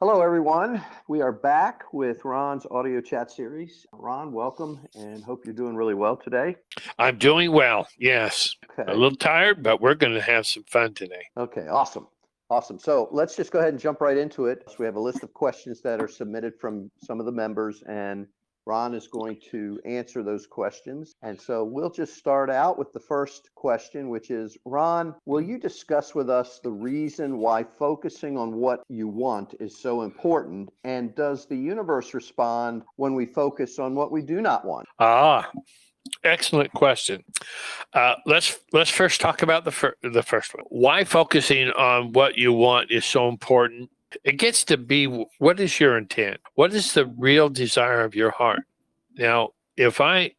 Hello, everyone. We are back with Ron's audio chat series. Ron, welcome, and hope you're doing really well today. I'm doing well. Yes. A Okay. little tired, but we're going to have some fun today. Okay, awesome. Awesome. So let's just go ahead and jump right into it. So we have a list of questions that are submitted from some of the members, and Ron is going to answer those questions. And so we'll just start out with the first question, which is, Ron, will you discuss with us the reason why focusing on what you want is so important? And does the universe respond when we focus on what we do not want? Ah, excellent question. Let's first talk about the first one. Why focusing on what you want is so important? It gets to be, what is your intent? What is the real desire of your heart? Now, if my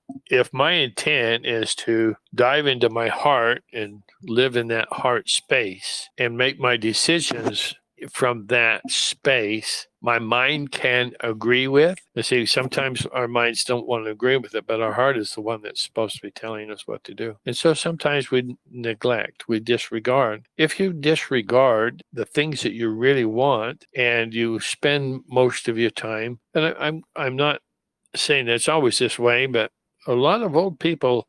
intent is to dive into my heart and live in that heart space and make my decisions from that space, my mind can agree with. You see, sometimes our minds don't want to agree with it, but our heart is the one that's supposed to be telling us what to do. And so sometimes we neglect, we disregard. If you disregard the things that you really want and you spend most of your time, and I'm not saying it's always this way, but a lot of old people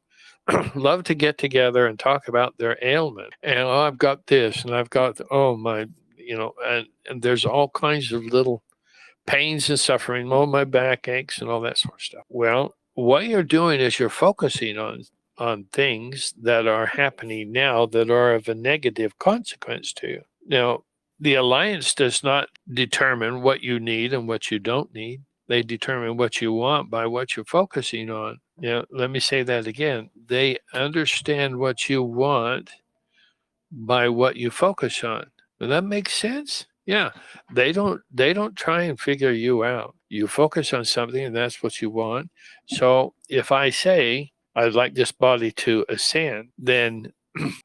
love to get together and talk about their ailment. And oh, I've got this, and I've got oh my, and there's all kinds of little pains and suffering. Oh, my back aches and all that sort of stuff. Well, what you're doing is you're focusing on things that are happening now that are of a negative consequence to you. Now, the alliance does not determine what you need and what you don't need. They determine what you want by what you're focusing on. Let me say that again. They understand what you want by what you focus on. Does that make sense? Yeah. They don't try and figure you out. You focus on something and that's what you want. So if I say I'd like this body to ascend, then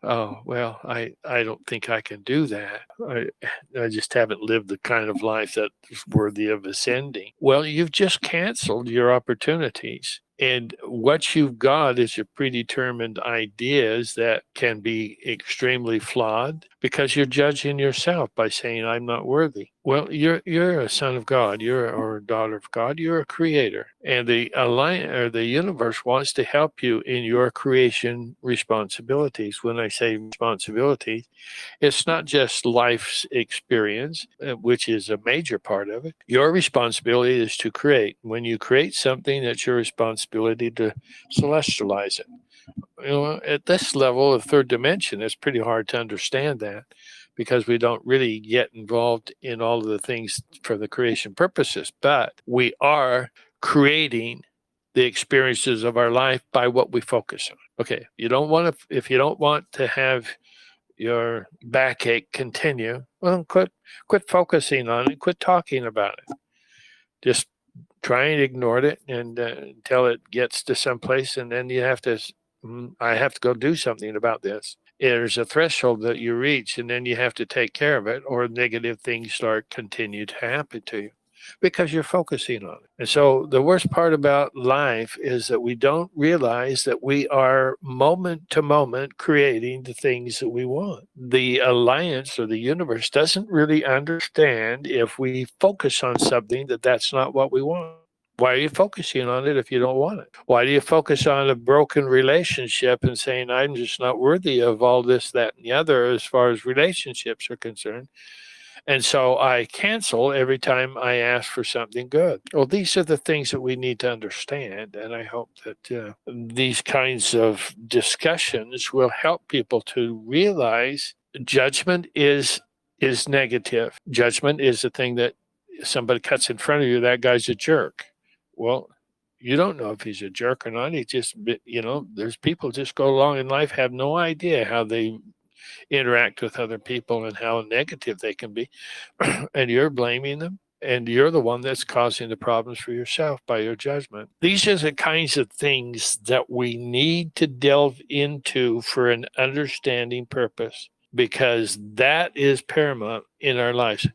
oh well, I don't think I can do that. I just haven't lived the kind of life that's worthy of ascending. Well, you've just canceled your opportunities. And what you've got is your predetermined ideas that can be extremely flawed because you're judging yourself by saying I'm not worthy. Well, you're a son of God, or a daughter of God, you're a creator. And the alliance or the universe wants to help you in your creation responsibilities. When I say responsibilities, it's not just life's experience, which is a major part of it. Your responsibility is to create. When you create something, it's your responsibility to celestialize it. At this level of third dimension, it's pretty hard to understand that because we don't really get involved in all of the things for the creation purposes. But we are creating the experiences of our life by what we focus on. Okay, if you don't want to have your backache continue, well, quit focusing on it, quit talking about it. Just try and ignore it and until it gets to someplace, and then I have to go do something about this. There's a threshold that you reach, and then you have to take care of it, or negative things start continue to happen to you because you're focusing on it. And so the worst part about life is that we don't realize that we are moment to moment creating the things that we want. The alliance or the universe doesn't really understand if we focus on something that's not what we want. Why are you focusing on it if you don't want it? Why do you focus on a broken relationship and saying, I'm just not worthy of all this, that, and the other as far as relationships are concerned? And so I cancel every time I ask for something good. Well, these are the things that we need to understand. And I hope that these kinds of discussions will help people to realize judgment is negative. Judgment is the thing that somebody cuts in front of you, that guy's a jerk. Well, you don't know if he's a jerk or not. He just, there's people just go along in life, have no idea how they interact with other people and how negative they can be. And you're blaming them. And you're the one that's causing the problems for yourself by your judgment. These are the kinds of things that we need to delve into for an understanding purpose, because that is paramount in our lives.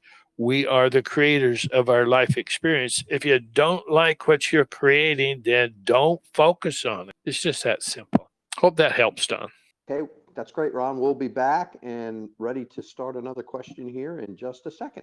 We are the creators of our life experience. If you don't like what you're creating, then don't focus on it. It's just that simple. Hope that helps, Don. Okay, that's great, Ron. We'll be back and ready to start another question here in just a second.